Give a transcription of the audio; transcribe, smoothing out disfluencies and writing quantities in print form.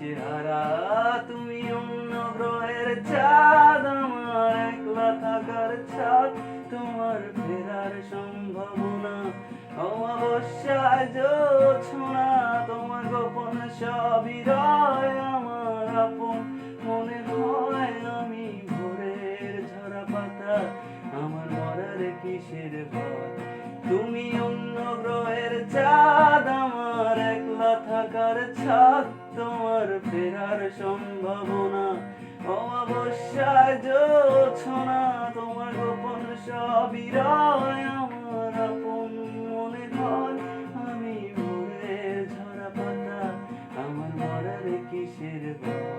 দিশেহারা তুমি অন্য গ্রহের চাঁদ, আমার একলা থাকার ছাদ, তোমার ফেরার সম্ভাবনা অমাবস্যায় জোছনা, তোমার গোপন সবই রয় আমার আপন মনে হয় আমি ভোরের ঝরা পাতা, আমার মরার কিসের ভয়। তুমি অন্য গ্রহের চাঁদ, আমার একলা থাকার ছাদ, তোমার ফেরার সম্ভাবনা অমাবস্যায় জোছনা, তোমার গোপন সবই রয় আমার আপন মনে হয় আমি ভোরের ঝরা পাতা, আমার মরার কিসের ভয়।